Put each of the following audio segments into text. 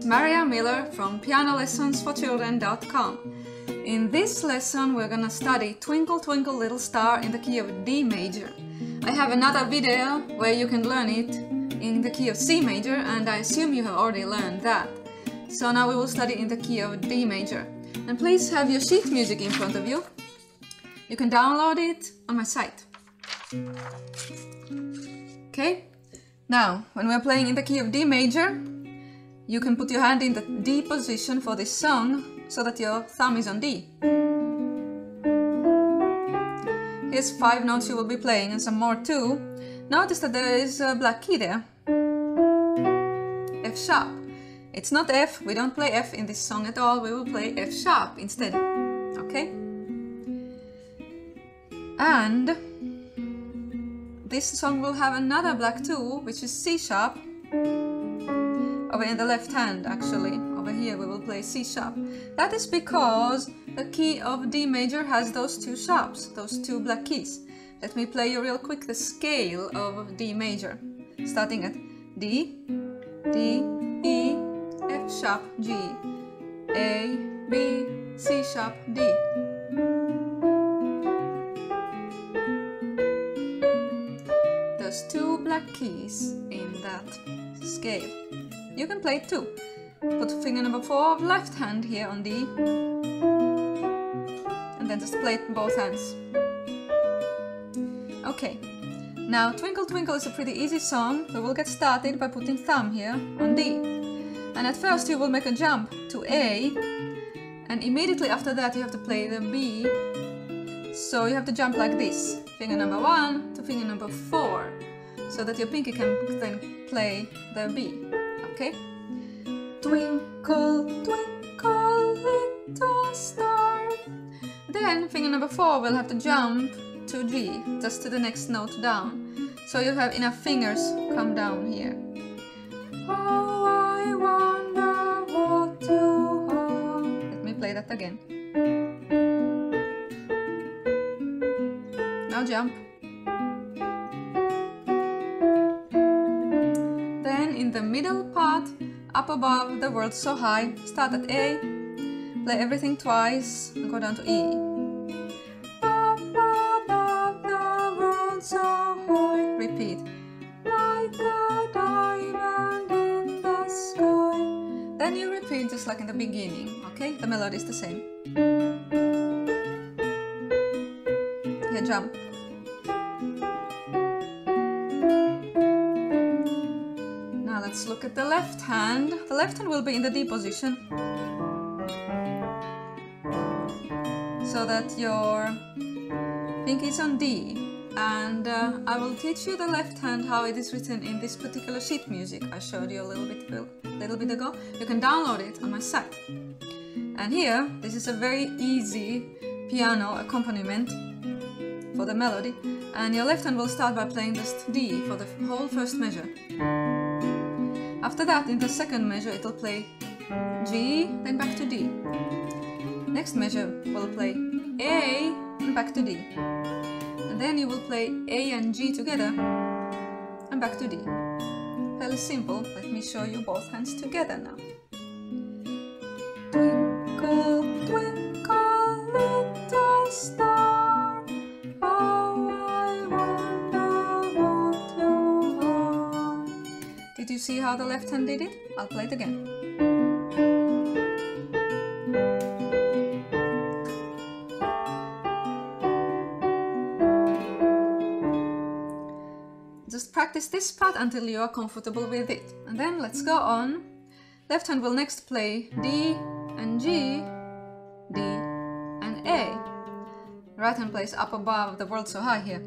Maria Miller from pianolessonsforchildren.com. In this lesson we're gonna study Twinkle Twinkle Little Star in the key of D major. I have another video where you can learn it in the key of C major, and I assume you have already learned that. So now we will study in the key of D major. And please have your sheet music in front of you. You can download it on my site. Okay? Now, when we're playing in the key of D major, you can put your hand in the D position for this song so that your thumb is on D. Here's 5 notes you will be playing and some more too. Notice that there is a black key there. F sharp. It's not F, we don't play F in this song at all, we will play F sharp instead. Okay? And this song will have another black too, which is C sharp. Over in the left hand, actually. Over here we will play C sharp. That is because the key of D major has those two sharps, those two black keys. Let me play you real quick the scale of D major. Starting at D, D, E, F sharp, G, A, B, C sharp, D. There's two black keys in that scale. You can play it too. Put finger number 4 of left hand here on D, and then just play it in both hands. Okay, now Twinkle Twinkle is a pretty easy song. We will get started by putting thumb here on D. And at first you will make a jump to A, and immediately after that you have to play the B. So you have to jump like this, finger number 1 to finger number 4, so that your pinky can then play the B. Okay? Twinkle, twinkle, little star. Then finger number 4 will have to jump to G, just to the next note down. So you have enough fingers come down here. Oh, I wonder what you are. Let me play that again. Now jump. Then in the middle part, up above the world so high, start at A, play everything twice, and go down to E. Up above the world so high, repeat. Like a diamond in the sky. Then you repeat just like in the beginning, okay? The melody is the same. Here, jump. Now let's look at the left hand. The left hand will be in the D position, so that your pinky is on D. And I will teach you the left hand how it is written in this particular sheet music I showed you a little bit ago. You can download it on my site. And here, this is a very easy piano accompaniment for the melody. And your left hand will start by playing just D for the whole first measure. After that, in the second measure, it will play G, then back to D. Next measure will play A, and back to D. And then you will play A and G together, and back to D. Fairly simple. Let me show you both hands together now. Twinkle, twinkle, little star, how I wonder what you are. Did you see how the left hand did it? I'll play it again. Just practice this part until you are comfortable with it. And then let's go on. Left hand will next play D and G, D and A. Right hand plays up above the world so high here.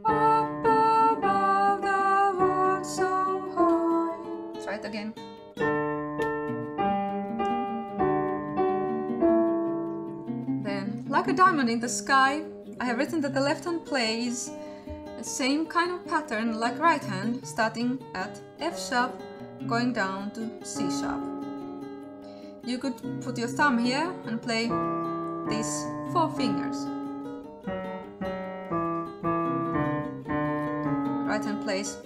Up above the world so high. Try it again. Then, like a diamond in the sky, I have written that the left hand plays the same kind of pattern like right hand, starting at F sharp, going down to C sharp. You could put your thumb here and play these 4 fingers. Right hand plays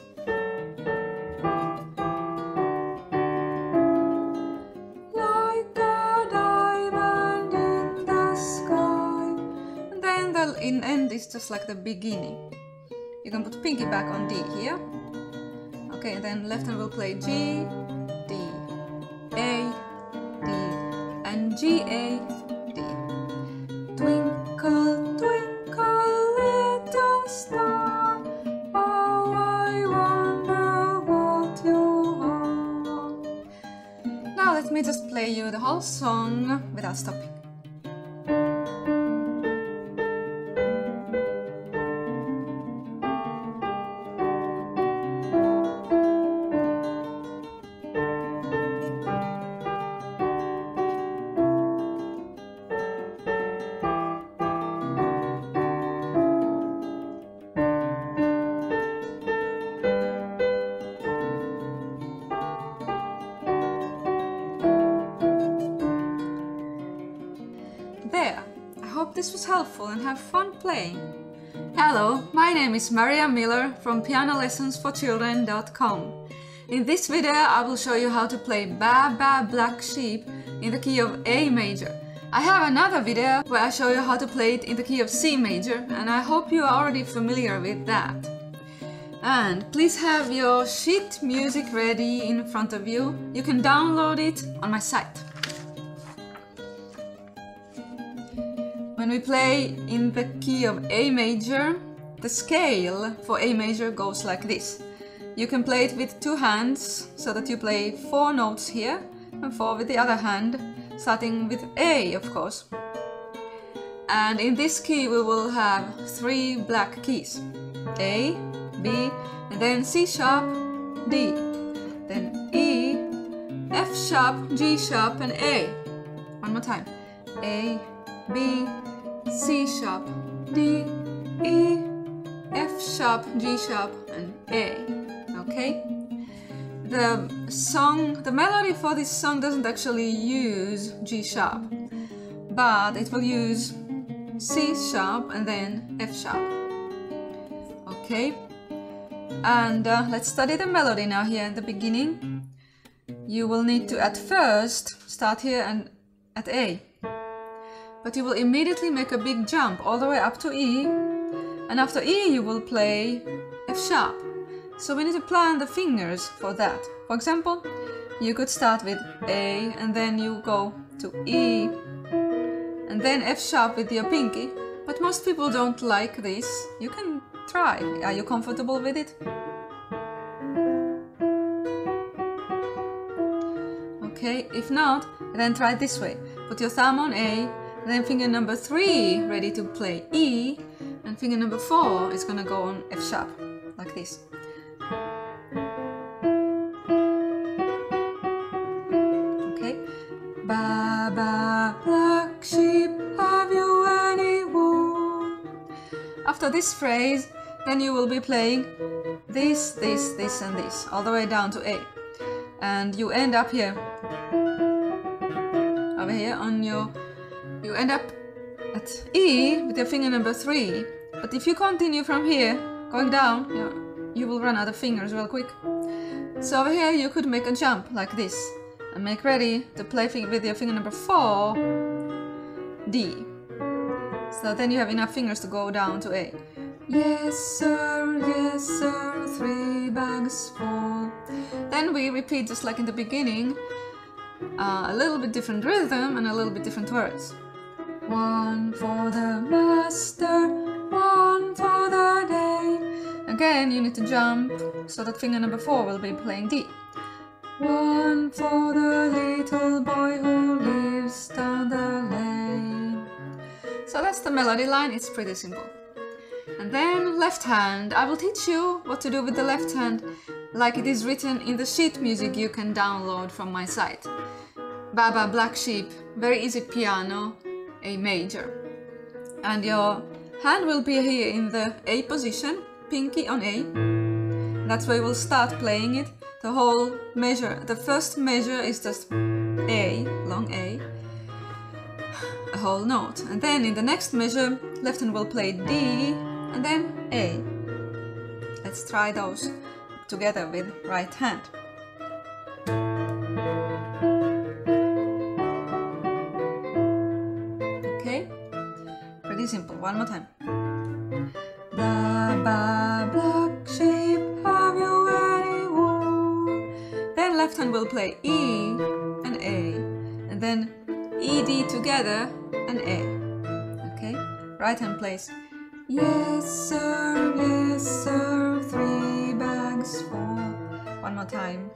in end is just like the beginning. You can put pinky back on D here. Okay, and then left hand will play G, D, A, D, and G, A, D. Twinkle, twinkle, little star, how I wonder what you are. Now let me just play you the whole song without stopping. There, I hope this was helpful and have fun playing. Hello, my name is Maria Miller from pianolessonsforchildren.com. In this video I will show you how to play Ba Ba Black Sheep in the key of A major. I have another video where I show you how to play it in the key of C major, and I hope you are already familiar with that. And please have your sheet music ready in front of you. You can download it on my site. When we play in the key of A major, the scale for A major goes like this. You can play it with two hands, so that you play 4 notes here and 4 with the other hand, starting with A, of course. And in this key we will have 3 black keys. A, B, and then C sharp, D. Then E, F sharp, G sharp, and A. One more time. A, B, C sharp, D, E, F sharp, G sharp, and A. Okay? The melody for this song doesn't actually use G sharp, but it will use C sharp and then F sharp. Okay? And let's study the melody now here in the beginning. You will need to at first start here and at A. But you will immediately make a big jump all the way up to E, and after E you will play F sharp. So we need to plan the fingers for that. For example, you could start with A and then you go to E and then F sharp with your pinky, but most people don't like this. You can try. Are you comfortable with it? Okay, if not, then try it this way. Put your thumb on A, then finger number 3 ready to play E, and finger number 4 is gonna go on F sharp, like this. Okay. Ba ba black sheep, have you any wool? After this phrase, then you will be playing this, this, this, and this, all the way down to A. And you end up here. Over here on your... You end up at E with your finger number 3, but if you continue from here, going down, you will run out of fingers real quick. So over here you could make a jump like this, and make ready to play with your finger number 4, D. So then you have enough fingers to go down to A. Yes sir, 3 bags full. Then we repeat just like in the beginning, a little bit different rhythm and a little bit different words. 1 for the master, 1 for the day. Again, you need to jump so that finger number 4 will be playing D. 1 for the little boy who lives down the lane. So that's the melody line, it's pretty simple. And then left hand, I will teach you what to do with the left hand like it is written in the sheet music you can download from my site. Ba Ba Black Sheep, very easy piano, A major. And your hand will be here in the A position, pinky on A. That's where you will start playing it. The whole measure, the first measure is just A, long A, a whole note. And then in the next measure, left hand will play D and then A. Let's try those together with right hand. Okay, pretty simple. One more time. play E and A, and then E, D together and A. Okay, right hand plays yes sir, 3 bags full. One more time.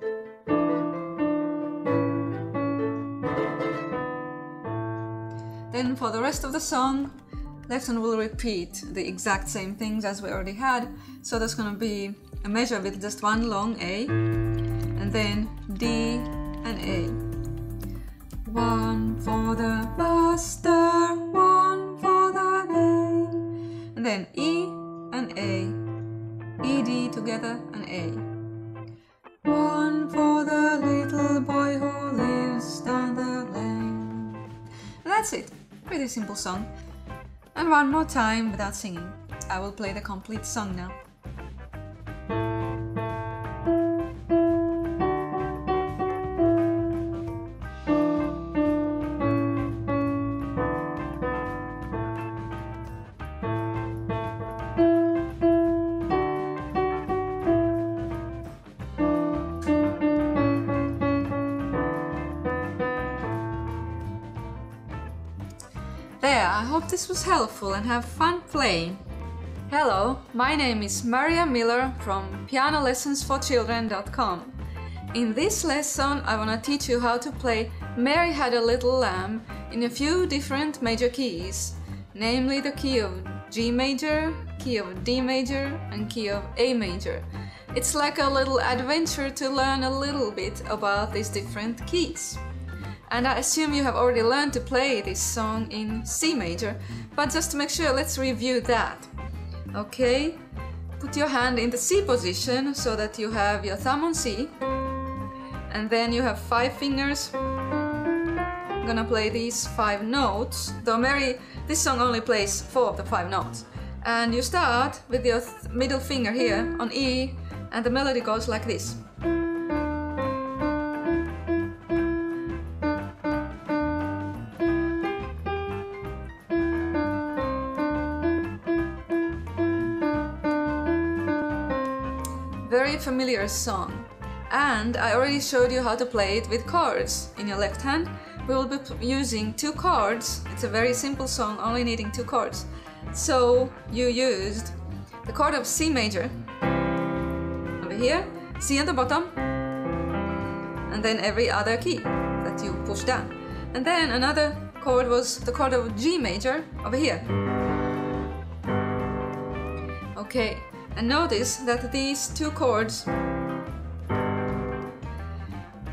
Then for the rest of the song, left hand will repeat the exact same things as we already had. So there's gonna be a measure with just one long A, and then D and A. One for the buster, one for the day, and then E and A, E, D together and A. One for the little boy who lives down the lane. And that's it. Pretty simple song. And one more time without singing. I will play the complete song now. There, I hope this was helpful and have fun playing. Hello, my name is Maria Miller from pianolessonsforchildren.com. In this lesson, I want to teach you how to play Mary Had a Little Lamb in a few different major keys, namely the key of G major, key of D major, and key of A major. It's like a little adventure to learn a little bit about these different keys. And I assume you have already learned to play this song in C major, but just to make sure, let's review that. Okay, put your hand in the C position so that you have your thumb on C, and then you have 5 fingers. I'm gonna play these 5 notes, though Mary, this song only plays 4 of the 5 notes. And you start with your middle finger here on E, and the melody goes like this. Very familiar song, and I already showed you how to play it with chords. In your left hand we will be using 2 chords. It's a very simple song, only needing 2 chords. So you used the chord of C major over here, C at the bottom, and then every other key that you push down. And then another chord was the chord of G major over here. Okay. And notice that these 2 chords,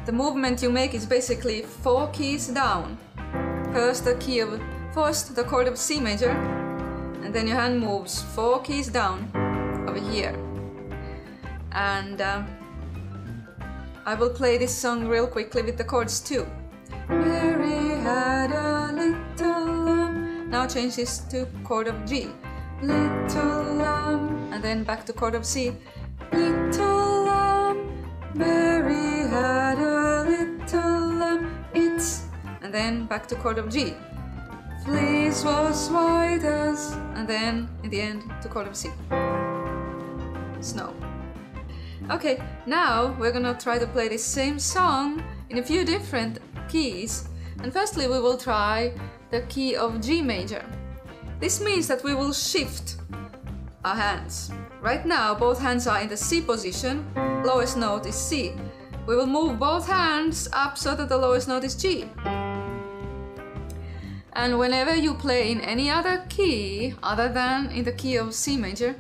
the movement you make is basically 4 keys down. First the chord of C major, and then your hand moves 4 keys down over here. And I will play this song real quickly with the chords too. Mary had a little lamb. Now change this to chord of G. Little lamb, and then back to chord of C. Little lamb, Mary had a little lamb, it's, and then back to chord of G. Fleece was white as, and then in the end to chord of C. Snow. Okay, now we're gonna try to play this same song in a few different keys. And firstly we will try the key of G major. This means that we will shift our hands. Right now both hands are in the C position, lowest note is C. We will move both hands up so that the lowest note is G. And whenever you play in any other key other than in the key of C major,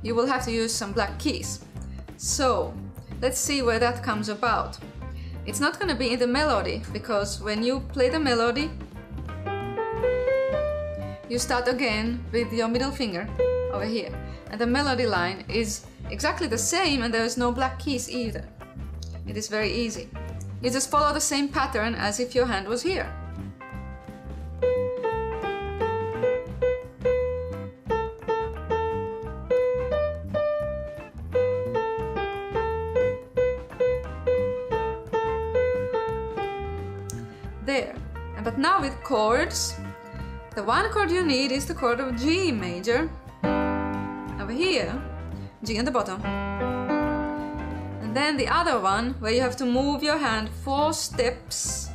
you will have to use some black keys. So let's see where that comes about. It's not going to be in the melody, because when you play the melody, you start again with your middle finger over here, and the melody line is exactly the same, and there is no black keys either. It is very easy. You just follow the same pattern as if your hand was here. There. But now with chords, the one chord you need is the chord of G major over here, G at the bottom, and then the other one, where you have to move your hand 4 steps,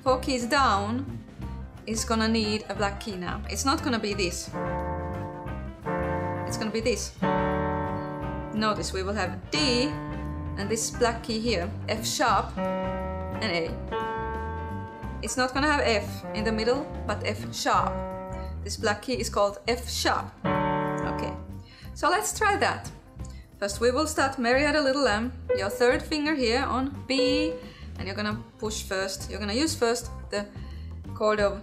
4 keys down, is gonna need a black key now. It's not gonna be this. It's gonna be this. Notice we will have D and this black key here, F sharp and A. It's not gonna have F in the middle, but F sharp. This black key is called F sharp. Okay, so let's try that. First we will start Mary Had a Little Lamb, your 3rd finger here on B, and you're gonna push first. You're gonna use first the chord of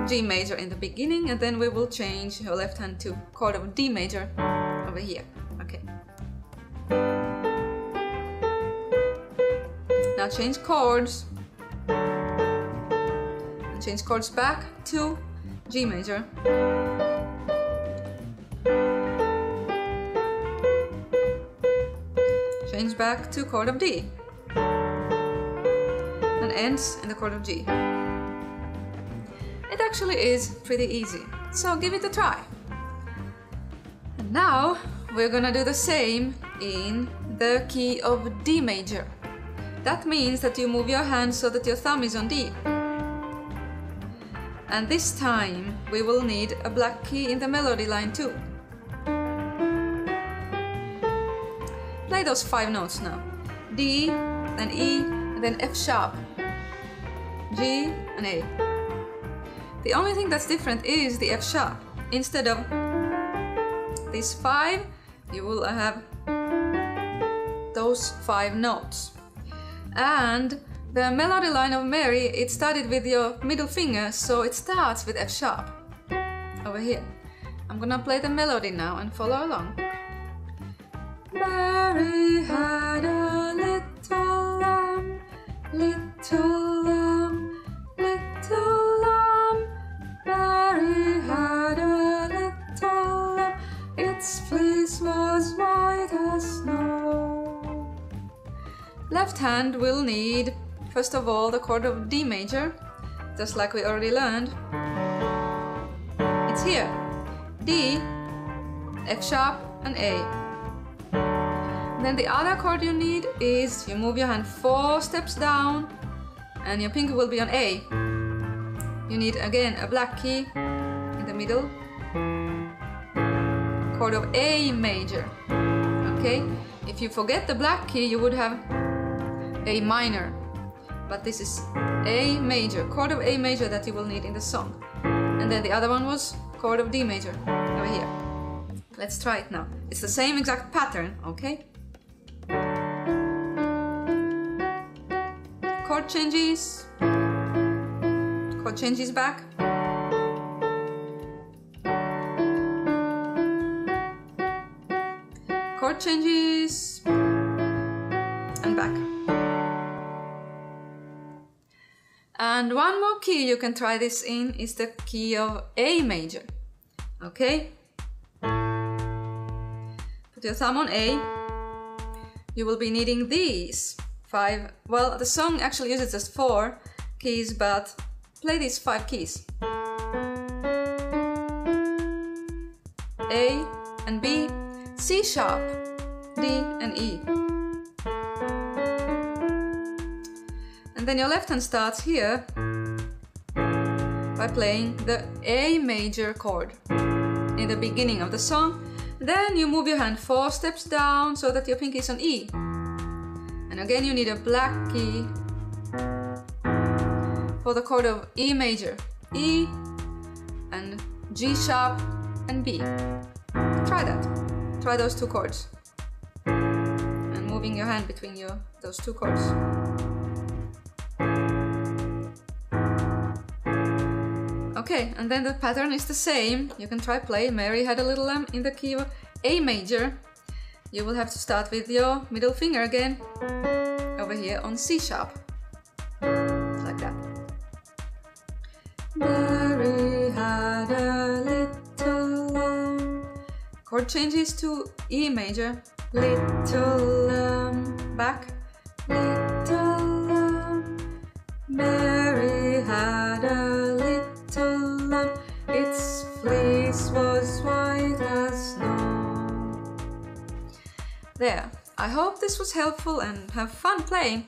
G major in the beginning, and then we will change your left hand to chord of D major over here. Okay. Now change chords. And change chords back to G major. Change back to chord of D. And ends in the chord of G. It actually is pretty easy, so give it a try. And now we're gonna do the same in the key of D major. That means that you move your hand so that your thumb is on D. And this time we will need a black key in the melody line too. Play those 5 notes now. D, then E, and then F sharp, G, and A. The only thing that's different is the F sharp. Instead of these 5, you will have those 5 notes. And the melody line of Mary, it started with your middle finger, so it starts with F sharp over here. I'm gonna play the melody now and follow along. Mary had a little lamb, little lamb, little lamb. Mary had a little lamb, its fleece was white as snow. Left hand will need, first of all, the chord of D major, just like we already learned. It's here. D, F sharp, and A. Then the other chord you need is you move your hand 4 steps down and your pinky will be on A. You need again a black key in the middle, chord of A major. Okay, if you forget the black key you would have A minor, but this is A major, chord of A major that you will need in the song. And then the other one was chord of D major over here. Let's try it now. It's the same exact pattern, okay? Chord changes back. Chord changes and back. And one more key you can try this in is the key of A major. Okay? Put your thumb on A. You will be needing these 5, well, the song actually uses just 4 keys, but play these 5 keys. A and B, C sharp, D and E. And then your left hand starts here by playing the A major chord in the beginning of the song. Then you move your hand 4 steps down so that your pinky is on E. And again you need a black key for the chord of E major, E and G sharp and B. Try that. Try those 2 chords. And moving your hand between those 2 chords. Okay, and then the pattern is the same. You can try play Mary Had a Little Lamb in the key of A major. You will have to start with your middle finger again over here on C sharp, like that. Mary had a little lamb. Chord changes to E major, little lamb, back, little lamb. Mary had a little lamb, its fleece was white as snow. There, I hope this was helpful and have fun playing.